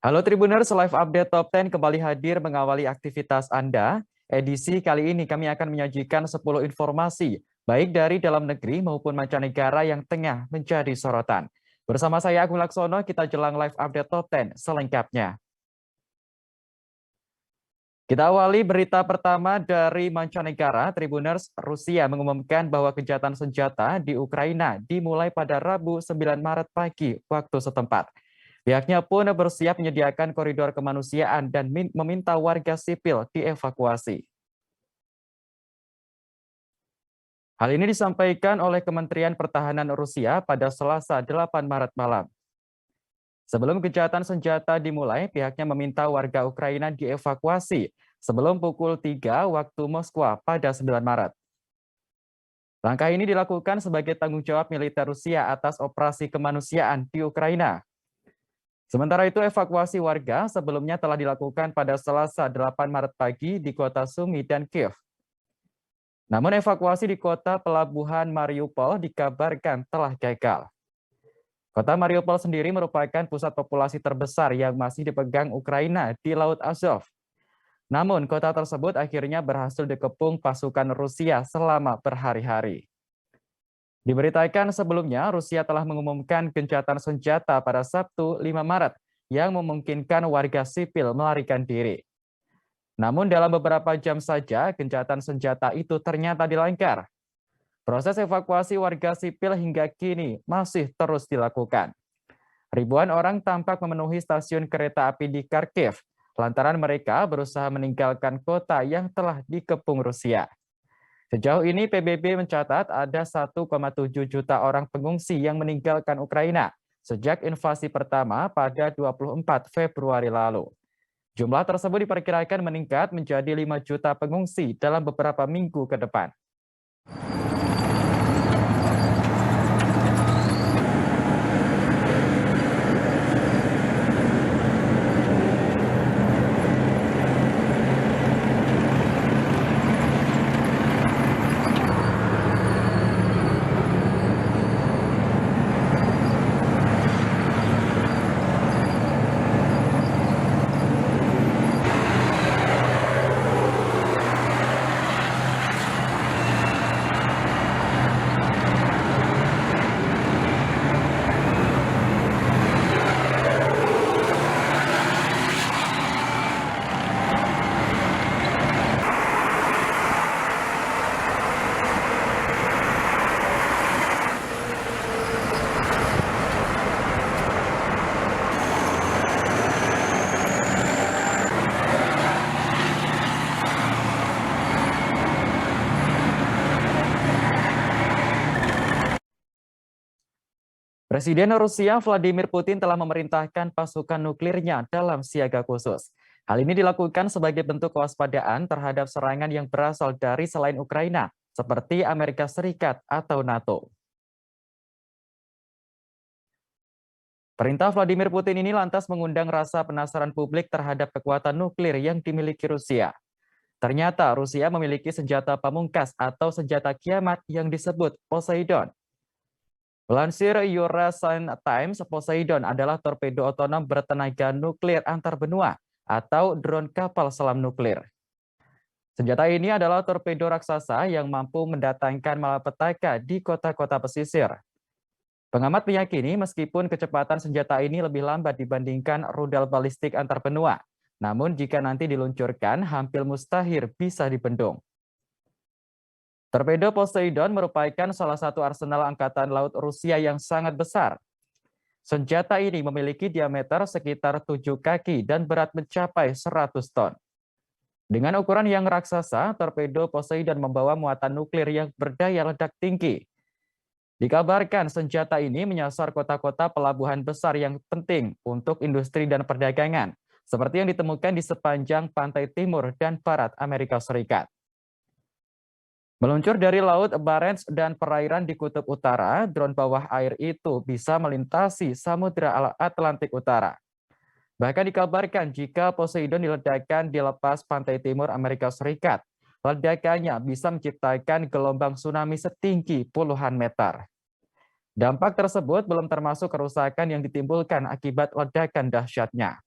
Halo Tribuners, Live Update Top 10 kembali hadir mengawali aktivitas Anda. Edisi kali ini kami akan menyajikan 10 informasi, baik dari dalam negeri maupun mancanegara yang tengah menjadi sorotan. Bersama saya Agung Laksono, kita jelang Live Update Top 10 selengkapnya. Kita awali berita pertama dari mancanegara. Tribuners, Rusia mengumumkan bahwa gencatan senjata di Ukraina dimulai pada Rabu 9 Maret pagi waktu setempat. Pihaknya pun bersiap menyediakan koridor kemanusiaan dan meminta warga sipil dievakuasi. Hal ini disampaikan oleh Kementerian Pertahanan Rusia pada Selasa 8 Maret malam. Sebelum gencatan senjata dimulai, pihaknya meminta warga Ukraina dievakuasi sebelum pukul 3 waktu Moskwa pada 9 Maret. Langkah ini dilakukan sebagai tanggung jawab militer Rusia atas operasi kemanusiaan di Ukraina. Sementara itu, evakuasi warga sebelumnya telah dilakukan pada Selasa 8 Maret pagi di kota Sumy dan Kiev. Namun evakuasi di kota pelabuhan Mariupol dikabarkan telah gagal. Kota Mariupol sendiri merupakan pusat populasi terbesar yang masih dipegang Ukraina di Laut Azov. Namun, kota tersebut akhirnya berhasil dikepung pasukan Rusia selama berhari-hari. Diberitakan sebelumnya, Rusia telah mengumumkan gencatan senjata pada Sabtu 5 Maret yang memungkinkan warga sipil melarikan diri. Namun dalam beberapa jam saja, gencatan senjata itu ternyata dilanggar. Proses evakuasi warga sipil hingga kini masih terus dilakukan. Ribuan orang tampak memenuhi stasiun kereta api di Kharkiv, lantaran mereka berusaha meninggalkan kota yang telah dikepung Rusia. Sejauh ini PBB mencatat ada 1,7 juta orang pengungsi yang meninggalkan Ukraina sejak invasi pertama pada 24 Februari lalu. Jumlah tersebut diperkirakan meningkat menjadi 5 juta pengungsi dalam beberapa minggu ke depan. Presiden Rusia Vladimir Putin telah memerintahkan pasukan nuklirnya dalam siaga khusus. Hal ini dilakukan sebagai bentuk kewaspadaan terhadap serangan yang berasal dari selain Ukraina, seperti Amerika Serikat atau NATO. Perintah Vladimir Putin ini lantas mengundang rasa penasaran publik terhadap kekuatan nuklir yang dimiliki Rusia. Ternyata Rusia memiliki senjata pamungkas atau senjata kiamat yang disebut Poseidon. Melansir Eurasian Times, Poseidon adalah torpedo otonom bertenaga nuklir antar benua atau drone kapal selam nuklir. Senjata ini adalah torpedo raksasa yang mampu mendatangkan malapetaka di kota-kota pesisir. Pengamat meyakini meskipun kecepatan senjata ini lebih lambat dibandingkan rudal balistik antar benua, namun jika nanti diluncurkan hampir mustahil bisa dibendung. Torpedo Poseidon merupakan salah satu arsenal angkatan laut Rusia yang sangat besar. Senjata ini memiliki diameter sekitar 7 kaki dan berat mencapai 100 ton. Dengan ukuran yang raksasa, torpedo Poseidon membawa muatan nuklir yang berdaya ledak tinggi. Dikabarkan senjata ini menyasar kota-kota pelabuhan besar yang penting untuk industri dan perdagangan, seperti yang ditemukan di sepanjang pantai timur dan barat Amerika Serikat. Meluncur dari Laut Barents dan perairan di Kutub Utara, drone bawah air itu bisa melintasi Samudra Atlantik Utara. Bahkan dikabarkan jika Poseidon diledakkan di lepas pantai timur Amerika Serikat, ledakannya bisa menciptakan gelombang tsunami setinggi puluhan meter. Dampak tersebut belum termasuk kerusakan yang ditimbulkan akibat ledakan dahsyatnya.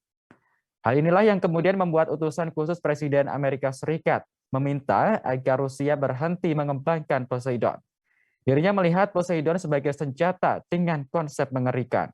Hal inilah yang kemudian membuat utusan khusus Presiden Amerika Serikat meminta agar Rusia berhenti mengembangkan Poseidon. Dirinya melihat Poseidon sebagai senjata dengan konsep mengerikan.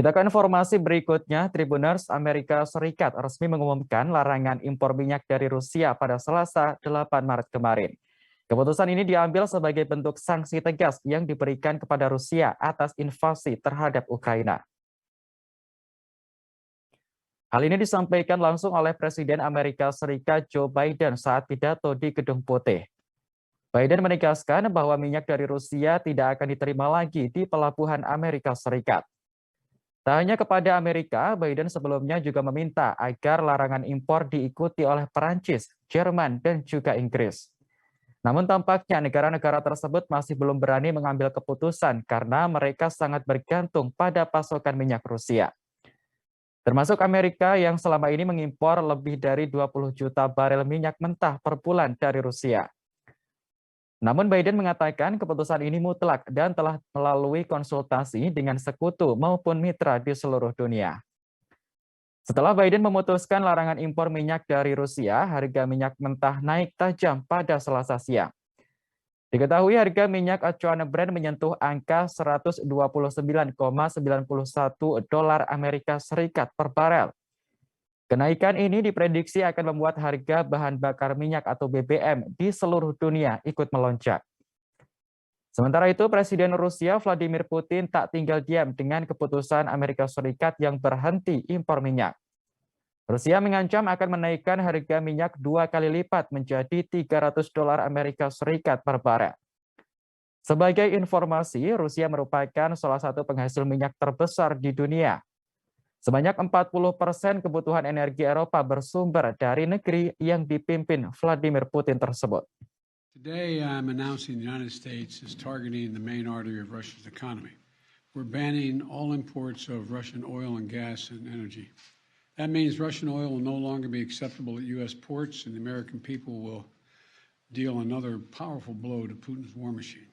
Kita ke informasi berikutnya, Tribuners Amerika Serikat resmi mengumumkan larangan impor minyak dari Rusia pada Selasa 8 Maret kemarin. Keputusan ini diambil sebagai bentuk sanksi tegas yang diberikan kepada Rusia atas invasi terhadap Ukraina. Hal ini disampaikan langsung oleh Presiden Amerika Serikat Joe Biden saat pidato di Gedung Putih. Biden menegaskan bahwa minyak dari Rusia tidak akan diterima lagi di pelabuhan Amerika Serikat. Tak hanya kepada Amerika, Biden sebelumnya juga meminta agar larangan impor diikuti oleh Perancis, Jerman, dan juga Inggris. Namun tampaknya negara-negara tersebut masih belum berani mengambil keputusan karena mereka sangat bergantung pada pasokan minyak Rusia. Termasuk Amerika yang selama ini mengimpor lebih dari 20 juta barel minyak mentah per bulan dari Rusia. Namun Biden mengatakan keputusan ini mutlak dan telah melalui konsultasi dengan sekutu maupun mitra di seluruh dunia. Setelah Biden memutuskan larangan impor minyak dari Rusia, harga minyak mentah naik tajam pada Selasa siang. Diketahui harga minyak acuan Brent menyentuh angka 129,91 dolar Amerika Serikat per barel. Kenaikan ini diprediksi akan membuat harga bahan bakar minyak atau BBM di seluruh dunia ikut melonjak. Sementara itu, Presiden Rusia Vladimir Putin tak tinggal diam dengan keputusan Amerika Serikat yang berhenti impor minyak. Rusia mengancam akan menaikkan harga minyak 2 kali lipat menjadi 300 dolar Amerika Serikat per barel. Sebagai informasi, Rusia merupakan salah satu penghasil minyak terbesar di dunia. Sebanyak 40% kebutuhan energi Eropa bersumber dari negeri yang dipimpin Vladimir Putin tersebut. Today, I'm announcing the United States is targeting the main artery of Russia's economy. We're banning all imports of Russian oil and gas and energy. That means Russian oil will no longer be acceptable at U.S. ports, and the American people will deal another powerful blow to Putin's war machine.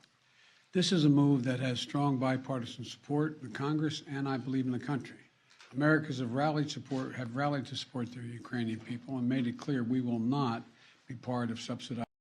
This is a move that has strong bipartisan support in the Congress and I believe in the country. Americans have rallied to support the Ukrainian people and made it clear we will not be part of subsidized.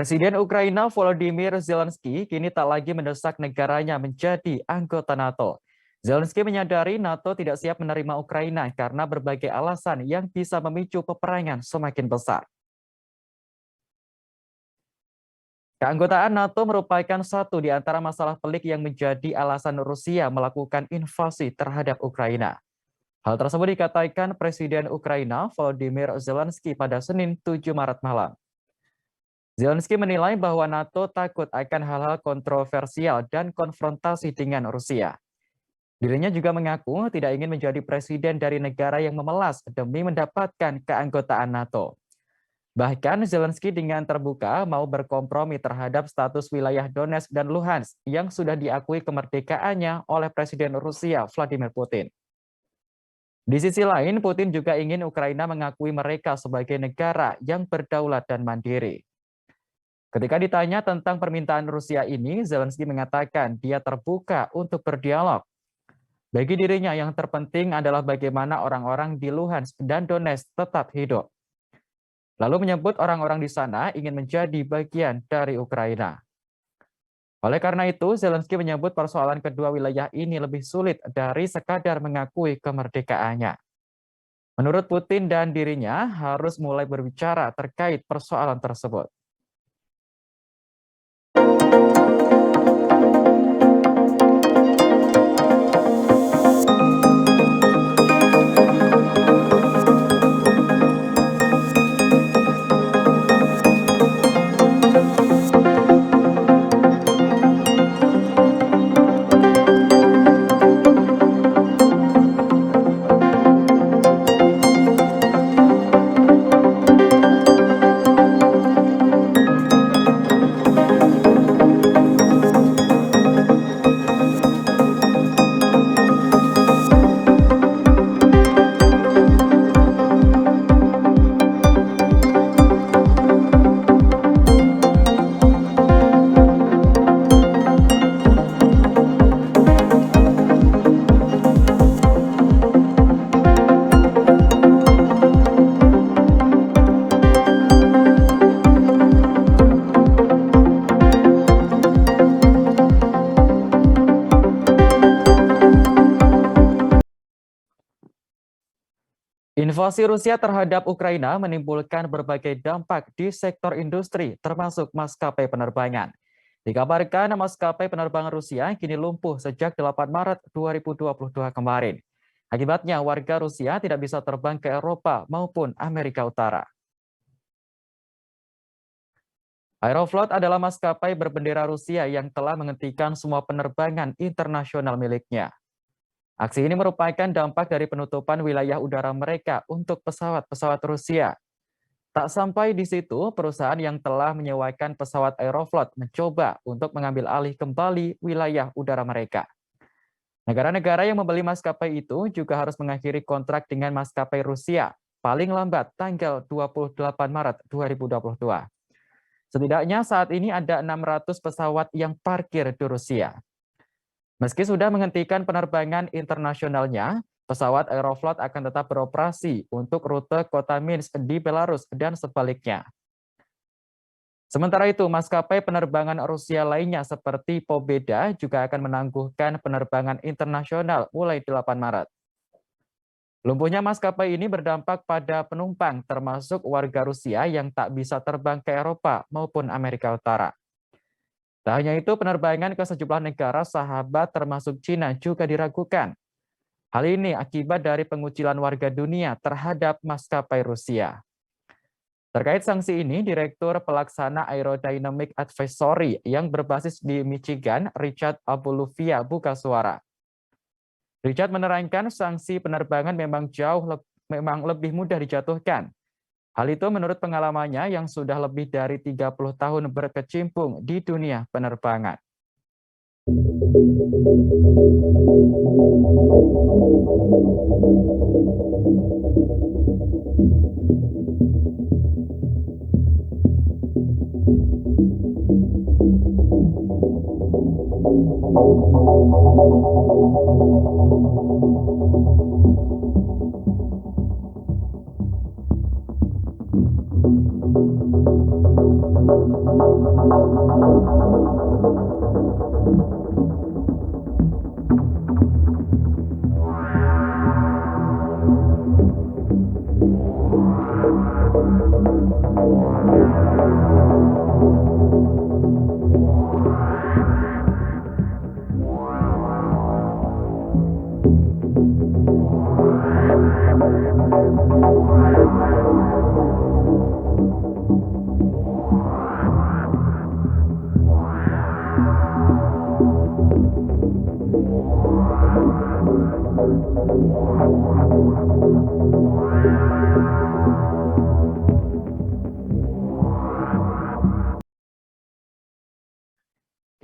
Presiden Ukraina Volodymyr Zelensky kini tak lagi mendesak negaranya menjadi anggota NATO. Zelensky menyadari NATO tidak siap menerima Ukraina karena berbagai alasan yang bisa memicu peperangan semakin besar. Keanggotaan NATO merupakan satu di antara masalah pelik yang menjadi alasan Rusia melakukan invasi terhadap Ukraina. Hal tersebut dikatakan Presiden Ukraina Volodymyr Zelensky pada Senin 7 Maret malam. Zelensky menilai bahwa NATO takut akan hal-hal kontroversial dan konfrontasi dengan Rusia. Dirinya juga mengaku tidak ingin menjadi presiden dari negara yang memelas demi mendapatkan keanggotaan NATO. Bahkan Zelensky dengan terbuka mau berkompromi terhadap status wilayah Donetsk dan Luhansk yang sudah diakui kemerdekaannya oleh Presiden Rusia Vladimir Putin. Di sisi lain, Putin juga ingin Ukraina mengakui mereka sebagai negara yang berdaulat dan mandiri. Ketika ditanya tentang permintaan Rusia ini, Zelensky mengatakan dia terbuka untuk berdialog. Bagi dirinya yang terpenting adalah bagaimana orang-orang di Luhansk dan Donetsk tetap hidup. Lalu menyebut orang-orang di sana ingin menjadi bagian dari Ukraina. Oleh karena itu, Zelensky menyebut persoalan kedua wilayah ini lebih sulit dari sekadar mengakui kemerdekaannya. Menurut Putin dan dirinya harus mulai berbicara terkait persoalan tersebut. Invasi Rusia terhadap Ukraina menimbulkan berbagai dampak di sektor industri, termasuk maskapai penerbangan. Dikabarkan maskapai penerbangan Rusia kini lumpuh sejak 8 Maret 2022 kemarin. Akibatnya warga Rusia tidak bisa terbang ke Eropa maupun Amerika Utara. Aeroflot adalah maskapai berbendera Rusia yang telah menghentikan semua penerbangan internasional miliknya. Aksi ini merupakan dampak dari penutupan wilayah udara mereka untuk pesawat-pesawat Rusia. Tak sampai di situ, perusahaan yang telah menyewakan pesawat Aeroflot mencoba untuk mengambil alih kembali wilayah udara mereka. Negara-negara yang membeli maskapai itu juga harus mengakhiri kontrak dengan maskapai Rusia paling lambat tanggal 28 Maret 2022. Setidaknya saat ini ada 600 pesawat yang parkir di Rusia. Meski sudah menghentikan penerbangan internasionalnya, pesawat Aeroflot akan tetap beroperasi untuk rute kota Minsk di Belarus dan sebaliknya. Sementara itu, maskapai penerbangan Rusia lainnya seperti Pobeda juga akan menangguhkan penerbangan internasional mulai 8 Maret. Lumpuhnya maskapai ini berdampak pada penumpang termasuk warga Rusia yang tak bisa terbang ke Eropa maupun Amerika Utara. Tak hanya itu, penerbangan ke sejumlah negara sahabat termasuk Cina juga diragukan. Hal ini akibat dari pengucilan warga dunia terhadap maskapai Rusia. Terkait sanksi ini, Direktur Pelaksana Aerodynamic Advisory yang berbasis di Michigan, Richard Abulufia, buka suara. Richard menerangkan sanksi penerbangan memang lebih mudah dijatuhkan. Hal itu menurut pengalamannya yang sudah lebih dari 30 tahun berkecimpung di dunia penerbangan.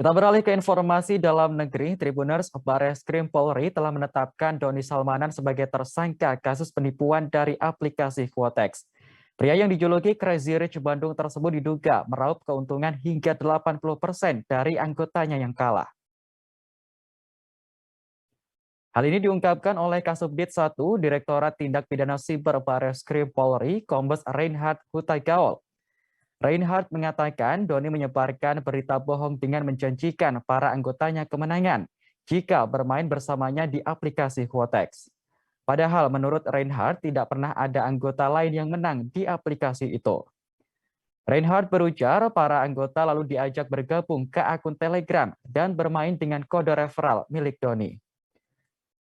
Kita beralih ke informasi dalam negeri. Tribuners Barreskrim Polri telah menetapkan Doni Salmanan sebagai tersangka kasus penipuan dari aplikasi Quotex. Pria yang dijuluki Crazy Rich Bandung tersebut diduga meraup keuntungan hingga 80% dari anggotanya yang kalah. Hal ini diungkapkan oleh Kasubdit 1 Direktorat Tindak Pidana Siber Barreskrim Polri, Kombes Reinhard Hutagalung. Reinhard mengatakan Doni menyebarkan berita bohong dengan menjanjikan para anggotanya kemenangan jika bermain bersamanya di aplikasi Quotex. Padahal menurut Reinhard tidak pernah ada anggota lain yang menang di aplikasi itu. Reinhard berujar para anggota lalu diajak bergabung ke akun Telegram dan bermain dengan kode referral milik Doni.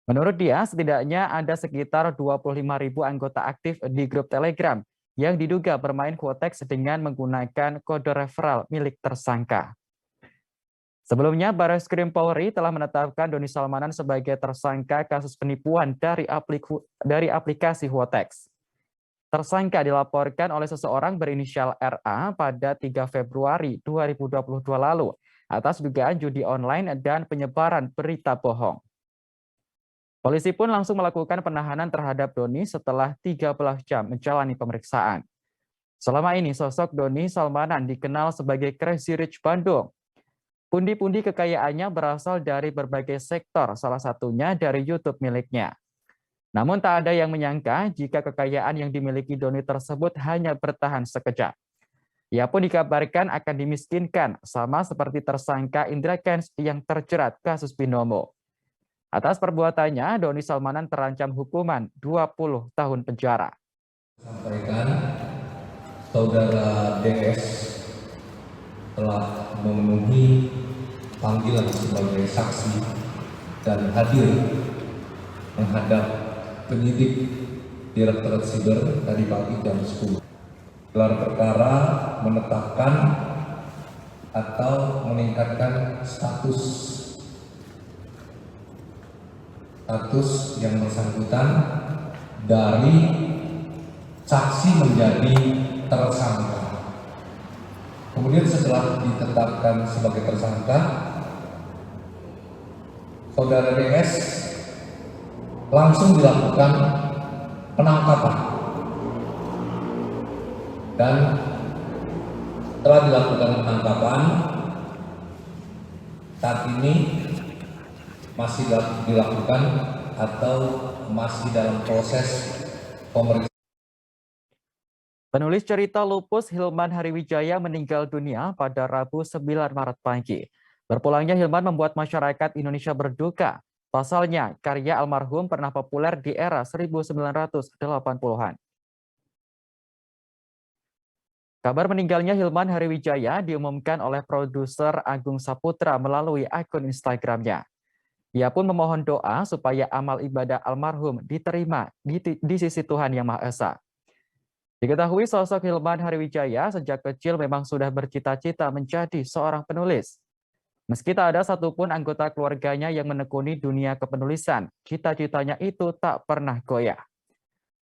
Menurut dia, setidaknya ada sekitar 25.000 anggota aktif di grup Telegram yang diduga bermain Quotex dengan menggunakan kode referral milik tersangka. Sebelumnya, Barreskrim Polri telah menetapkan Doni Salmanan sebagai tersangka kasus penipuan dari aplikasi Quotex. Tersangka dilaporkan oleh seseorang berinisial RA pada 3 Februari 2022 lalu atas dugaan judi online dan penyebaran berita bohong. Polisi pun langsung melakukan penahanan terhadap Doni setelah 13 jam menjalani pemeriksaan. Selama ini sosok Doni Salmanan dikenal sebagai Crazy Rich Bandung. Pundi-pundi kekayaannya berasal dari berbagai sektor, salah satunya dari YouTube miliknya. Namun tak ada yang menyangka jika kekayaan yang dimiliki Doni tersebut hanya bertahan sekejap. Ia pun dikabarkan akan dimiskinkan, sama seperti tersangka Indra Kents yang terjerat kasus binomo. Atas perbuatannya, Doni Salmanan terancam hukuman 20 tahun penjara. Sampaikan saudara DS telah memenuhi panggilan sebagai saksi dan hadir menghadap penyidik Direktorat Siber tadi pagi jam 10. Gelar perkara menetapkan atau meningkatkan status yang bersangkutan dari saksi menjadi tersangka. Kemudian setelah ditetapkan sebagai tersangka, saudara DS langsung dilakukan penangkapan dan setelah dilakukan penangkapan saat ini masih dilakukan atau masih dalam proses pemeriksaan. Penulis cerita lupus Hilman Hariwijaya meninggal dunia pada Rabu 9 Maret pagi. Berpulangnya Hilman membuat masyarakat Indonesia berduka. Pasalnya, karya almarhum pernah populer di era 1980-an. Kabar meninggalnya Hilman Hariwijaya diumumkan oleh produser Agung Saputra melalui akun Instagramnya. Ia pun memohon doa supaya amal ibadah almarhum diterima di sisi Tuhan Yang Maha Esa. Diketahui sosok Hilman Hariwijaya sejak kecil memang sudah bercita-cita menjadi seorang penulis. Meski tak ada satupun anggota keluarganya yang menekuni dunia kepenulisan, cita-citanya itu tak pernah goyah.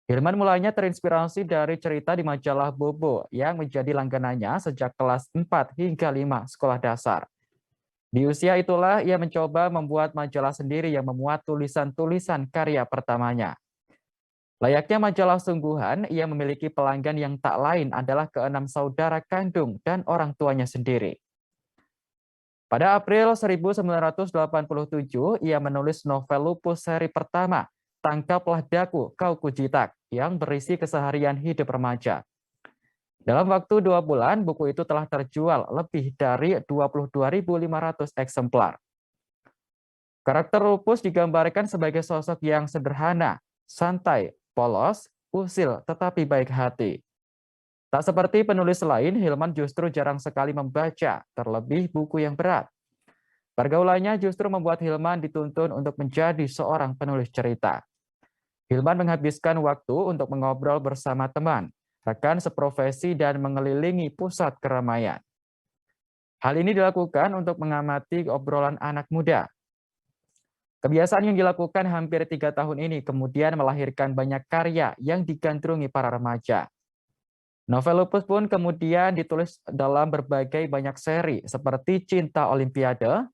Hilman mulanya terinspirasi dari cerita di majalah Bobo yang menjadi langganannya sejak kelas 4 hingga 5 sekolah dasar. Di usia itulah ia mencoba membuat majalah sendiri yang memuat tulisan-tulisan karya pertamanya. Layaknya majalah sungguhan, ia memiliki pelanggan yang tak lain adalah keenam saudara kandung dan orang tuanya sendiri. Pada April 1987, ia menulis novel lupus seri pertama, Tangkaplah Daku, Kau Kujitak, yang berisi keseharian hidup remaja. Dalam waktu 2 bulan, buku itu telah terjual lebih dari 22.500 eksemplar. Karakter lupus digambarkan sebagai sosok yang sederhana, santai, polos, usil, tetapi baik hati. Tak seperti penulis lain, Hilman justru jarang sekali membaca, terlebih buku yang berat. Pergaulannya justru membuat Hilman dituntun untuk menjadi seorang penulis cerita. Hilman menghabiskan waktu untuk mengobrol bersama teman, rekan seprofesi dan mengelilingi pusat keramaian. Hal ini dilakukan untuk mengamati obrolan anak muda. Kebiasaan yang dilakukan hampir 3 tahun ini kemudian melahirkan banyak karya yang digandrungi para remaja. Novel lupus pun kemudian ditulis dalam berbagai banyak seri seperti Cinta Olimpiade,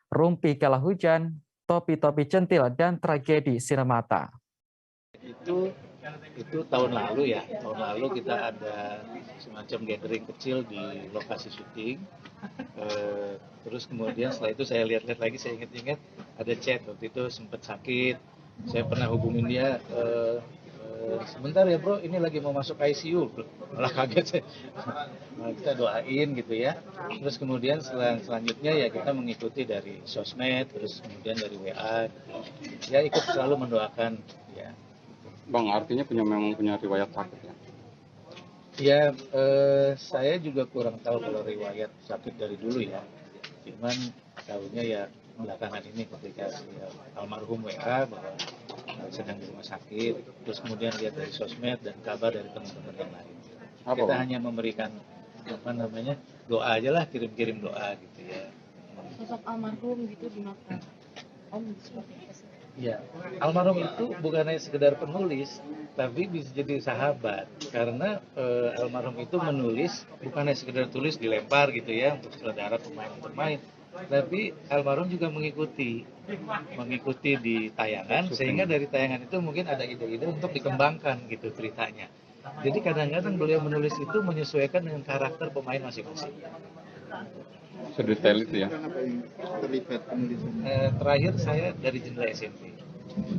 Rumpi Kala Hujan, Topi-Topi Centil, dan Tragedi Sinemata. Itu itu tahun lalu ya, tahun lalu kita ada semacam gathering kecil di lokasi syuting. Terus kemudian setelah itu saya lihat-lihat lagi, saya ingat-ingat ada chat waktu itu sempat sakit. Saya pernah hubungin dia, sebentar ya bro, ini lagi mau masuk ICU, malah kaget saya. Nah, kita doain gitu ya. Terus kemudian selanjutnya ya kita mengikuti dari sosmed, terus kemudian dari WA, ya ikut selalu mendoakan ya. Bang, artinya memang punya riwayat sakit ya? Ya, saya juga kurang tahu kalau riwayat sakit dari dulu ya. Cuman tahunya ya belakangan ini ketika ya, almarhum WA bahwa sedang di rumah sakit, terus kemudian lihat dari sosmed dan kabar dari teman-teman yang lain. Kita hanya memberikan doa aja lah, kirim-kirim doa gitu ya. Sosok almarhum gitu di mata Om seperti apa sih? Ya, almarhum itu bukan hanya sekedar penulis, tapi bisa jadi sahabat. Karena almarhum itu menulis bukan hanya sekedar tulis dilempar gitu ya untuk saudara pemain-pemain, tapi almarhum juga mengikuti di tayangan, sehingga dari tayangan itu mungkin ada ide-ide untuk dikembangkan gitu ceritanya. Jadi kadang-kadang beliau menulis itu menyesuaikan dengan karakter pemain masing-masing. Sedetail itu ya? Terakhir saya dari Jendela SMP.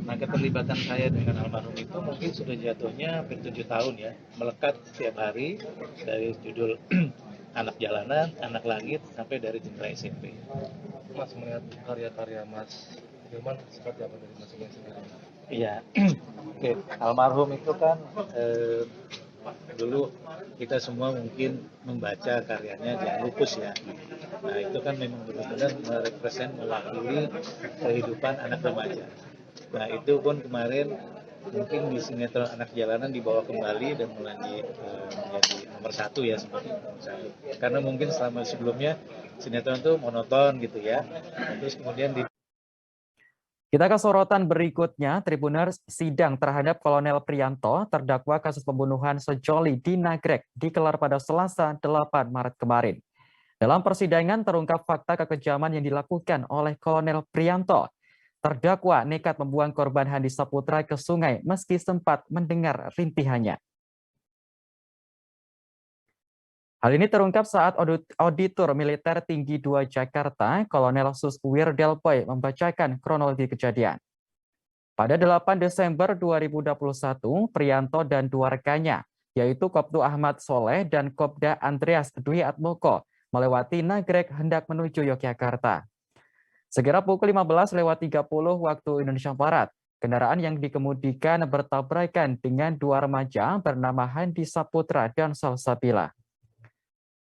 Nah, keterlibatan saya dengan almarhum itu mungkin sudah jatuhnya hampir 7 tahun ya, melekat setiap hari dari judul Anak Jalanan, Anak Langit, sampai dari Jendela SMP. Mas melihat karya-karya Mas Hilman seperti apa dari masing-masing? Iya, oke. Almarhum itu kan dulu kita semua mungkin membaca karyanya Jan Lupus ya. Nah itu kan memang benar-benar merepresent, mewakili kehidupan anak remaja. Nah itu pun kemarin mungkin di sinetron Anak Jalanan dibawa kembali dan menjadi nomor 1 ya, seperti nomor 1. Karena mungkin selama sebelumnya sinetron itu monoton gitu ya. Terus kemudian Kita ke sorotan berikutnya, Tribuners, sidang terhadap Kolonel Priyanto, terdakwa kasus pembunuhan sejoli di Nagrek, digelar pada Selasa 8 Maret kemarin. Dalam persidangan terungkap fakta kekejaman yang dilakukan oleh Kolonel Priyanto. Terdakwa nekat membuang korban Handi Saputra ke sungai meski sempat mendengar rintihannya. Hal ini terungkap saat Auditor Militer Tinggi 2 Jakarta, Kolonel Sus Wirdelpoy membacakan kronologi kejadian. Pada 8 Desember 2021, Priyanto dan 2 rekannya, yaitu Koptu Ahmad Soleh dan Kopda Andreas Dwi Atmoko, melewati Nagrek hendak menuju Yogyakarta. Segera pukul 15.30 waktu Indonesia Barat, kendaraan yang dikemudikan bertabrakan dengan 2 remaja bernama Handi Saputra dan Salsabila.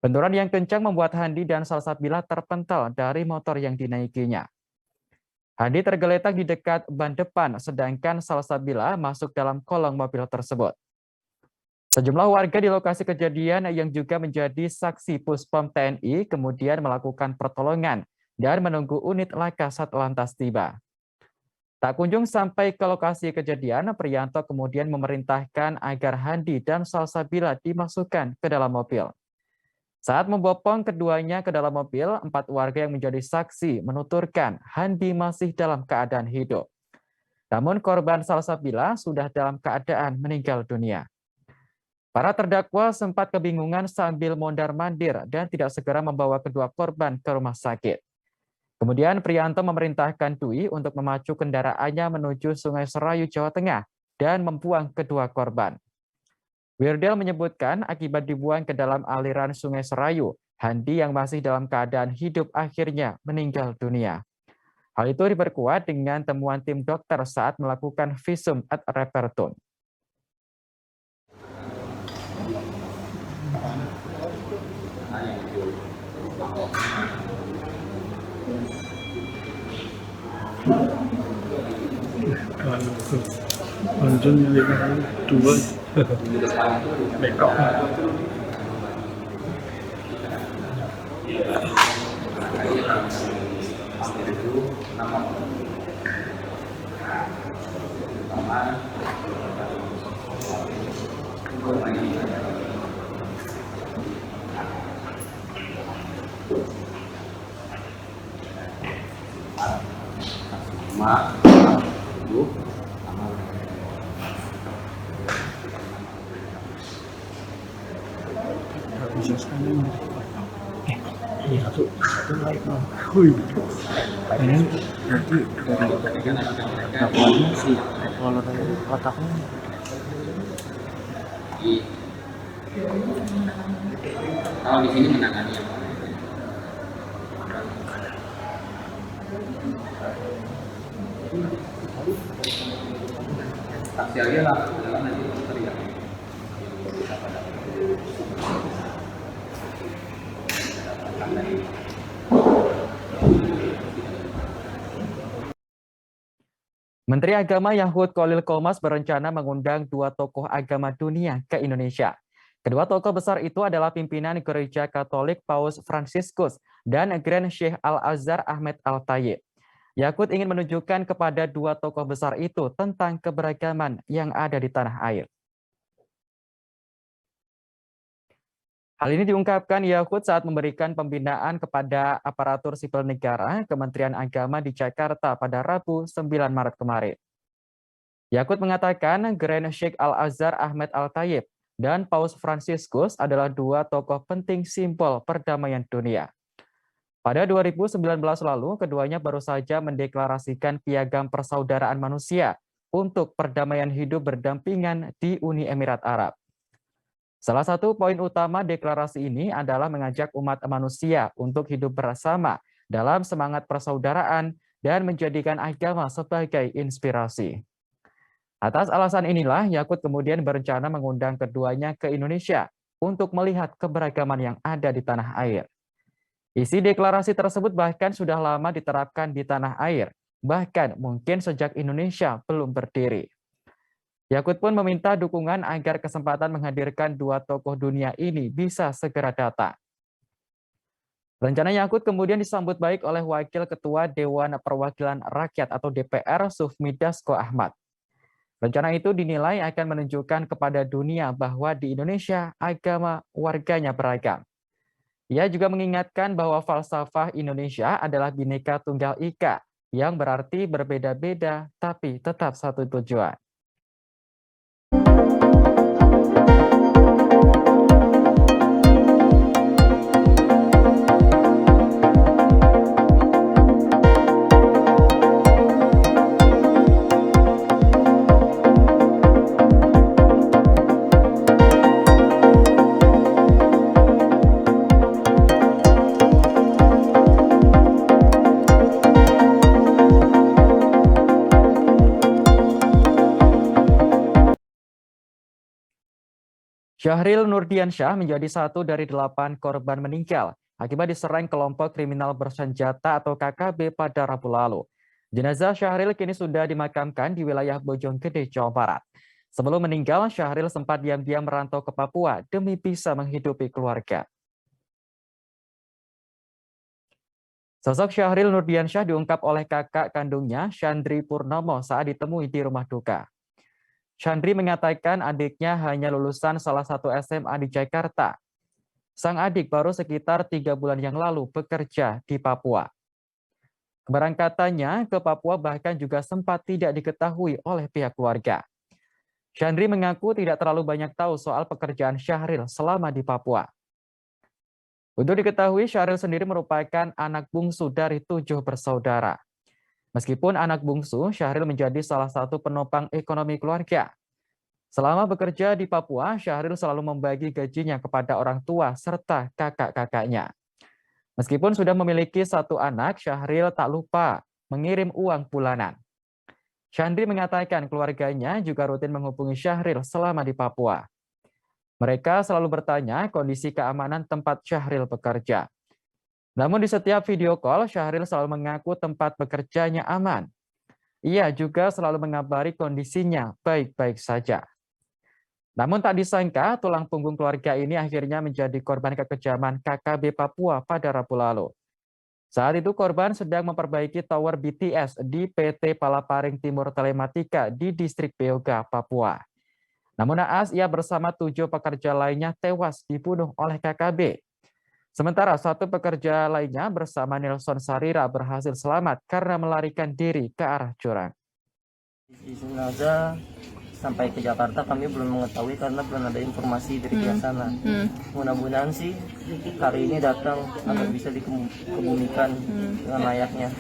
Benturan yang kencang membuat Handi dan Salsabila terpental dari motor yang dinaikinya. Handi tergeletak di dekat ban depan, sedangkan Salsabila masuk dalam kolong mobil tersebut. Sejumlah warga di lokasi kejadian yang juga menjadi saksi Puspom TNI kemudian melakukan pertolongan dan menunggu unit laka Satlantas tiba. Tak kunjung sampai ke lokasi kejadian, Priyanto kemudian memerintahkan agar Handi dan Salsabila dimasukkan ke dalam mobil. Saat membopong keduanya ke dalam mobil, 4 warga yang menjadi saksi menuturkan Handi masih dalam keadaan hidup. Namun korban Salsabila sudah dalam keadaan meninggal dunia. Para terdakwa sempat kebingungan sambil mondar-mandir dan tidak segera membawa kedua korban ke rumah sakit. Kemudian Priyanto memerintahkan Dwi untuk memacu kendaraannya menuju Sungai Serayu, Jawa Tengah dan membuang kedua korban. Wirdel menyebutkan akibat dibuang ke dalam aliran Sungai Serayu, Handi yang masih dalam keadaan hidup akhirnya meninggal dunia. Hal itu diperkuat dengan temuan tim dokter saat melakukan visum et repertum. Lanjut dua makeup. Ini satu like no. Wih. Ini nanti dari dapatnya sih kalau dari kotaknya. Kalau di sini menangani saksi lah, nanti teriak. Menteri Agama Yahud Khalil Qomas berencana mengundang 2 tokoh agama dunia ke Indonesia. Kedua tokoh besar itu adalah pimpinan Gereja Katolik Paus Fransiskus dan Grand Sheikh Al-Azhar Ahmed Al-Tayeb. Yakut ingin menunjukkan kepada 2 tokoh besar itu tentang keberagaman yang ada di tanah air. Hal ini diungkapkan Yakut saat memberikan pembinaan kepada aparatur sipil negara Kementerian Agama di Jakarta pada Rabu 9 Maret kemarin. Yakut mengatakan Grand Sheikh Al-Azhar Ahmed Al-Tayeb dan Paus Fransiskus adalah 2 tokoh penting simbol perdamaian dunia. Pada 2019 lalu, keduanya baru saja mendeklarasikan piagam persaudaraan manusia untuk perdamaian hidup berdampingan di Uni Emirat Arab. Salah satu poin utama deklarasi ini adalah mengajak umat manusia untuk hidup bersama dalam semangat persaudaraan dan menjadikan agama sebagai inspirasi. Atas alasan inilah, Yakut kemudian berencana mengundang keduanya ke Indonesia untuk melihat keberagaman yang ada di tanah air. Isi deklarasi tersebut bahkan sudah lama diterapkan di tanah air, bahkan mungkin sejak Indonesia belum berdiri. Yakut pun meminta dukungan agar kesempatan menghadirkan 2 tokoh dunia ini bisa segera datang. Rencana Yakut kemudian disambut baik oleh Wakil Ketua Dewan Perwakilan Rakyat atau DPR Sufmi Dasko Ahmad. Rencana itu dinilai akan menunjukkan kepada dunia bahwa di Indonesia agama warganya beragam. Ia juga mengingatkan bahwa falsafah Indonesia adalah Bhinneka Tunggal Ika yang berarti berbeda-beda tapi tetap satu tujuan. Syahril Nurdiansyah menjadi 1 dari 8 korban meninggal akibat diserang kelompok kriminal bersenjata atau KKB pada Rabu lalu. Jenazah Syahril kini sudah dimakamkan di wilayah Bojonggede, Jawa Barat. Sebelum meninggal, Syahril sempat diam-diam merantau ke Papua demi bisa menghidupi keluarga. Sosok Syahril Nurdiansyah diungkap oleh kakak kandungnya, Chandri Purnomo, saat ditemui di rumah duka. Chandri mengatakan adiknya hanya lulusan salah satu SMA di Jakarta. Sang adik baru sekitar 3 bulan yang lalu bekerja di Papua. Keberangkatannya ke Papua bahkan juga sempat tidak diketahui oleh pihak keluarga. Chandri mengaku tidak terlalu banyak tahu soal pekerjaan Syahril selama di Papua. Untuk diketahui, Syahril sendiri merupakan anak bungsu dari 7 bersaudara. Meskipun anak bungsu, Syahril menjadi salah satu penopang ekonomi keluarga. Selama bekerja di Papua, Syahril selalu membagi gajinya kepada orang tua serta kakak-kakaknya. Meskipun sudah memiliki 1 anak, Syahril tak lupa mengirim uang bulanan. Chandri mengatakan keluarganya juga rutin menghubungi Syahril selama di Papua. Mereka selalu bertanya kondisi keamanan tempat Syahril bekerja. Namun di setiap video call, Syahril selalu mengaku tempat bekerjanya aman. Ia juga selalu mengabari kondisinya baik-baik saja. Namun tak disangka, tulang punggung keluarga ini akhirnya menjadi korban kekejaman KKB Papua pada Rabu lalu. Saat itu korban sedang memperbaiki tower BTS di PT Palaparing Timur Telematika di distrik Beoga, Papua. Namun naas ia bersama 7 pekerja lainnya tewas dibunuh oleh KKB. Sementara 1 pekerja lainnya bersama Nelson Sarira berhasil selamat karena melarikan diri ke arah jurang. Jenazah sampai ke Jakarta kami belum mengetahui karena belum ada informasi dari pihak sana. Mudah-mudahan sih hari ini datang agar bisa dikebumikan dengan layaknya.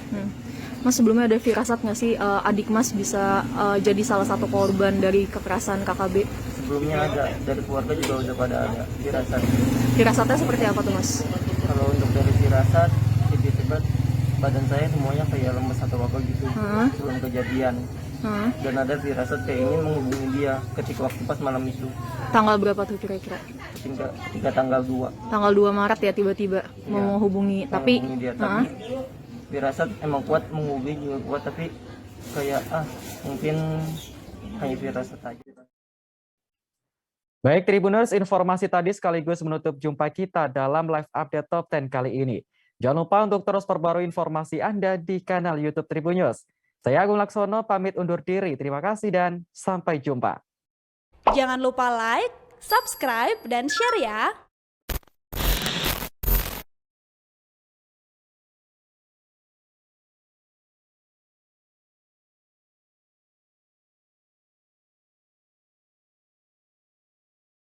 Mas, sebelumnya ada firasat nggak sih adik Mas bisa jadi salah satu korban dari kekerasan KKB? Sebelumnya ada, dari keluarga juga udah pada ada firasat. Firasatnya seperti apa tuh, Mas? Kalau untuk dari firasat, tiba-tiba badan saya semuanya kayak lemes atau apa gitu sebelum kejadian. Dan ada firasat kayak ingin menghubungi dia ketika waktu pas malam itu. Tanggal berapa tuh kira-kira? Ketika tanggal 2. Tanggal 2 Maret ya tiba-tiba mau menghubungi. Tapi Menghubungi dia, tapi firasat emang kuat, menghubungi juga kuat, tapi kayak mungkin hanya firasat aja. Baik Tribuners, informasi tadi sekaligus menutup jumpa kita dalam live update Top 10 kali ini. Jangan lupa untuk terus perbarui informasi Anda di kanal YouTube Tribun News. Saya Agung Laksono pamit undur diri. Terima kasih dan sampai jumpa. Jangan lupa like, subscribe, dan share ya.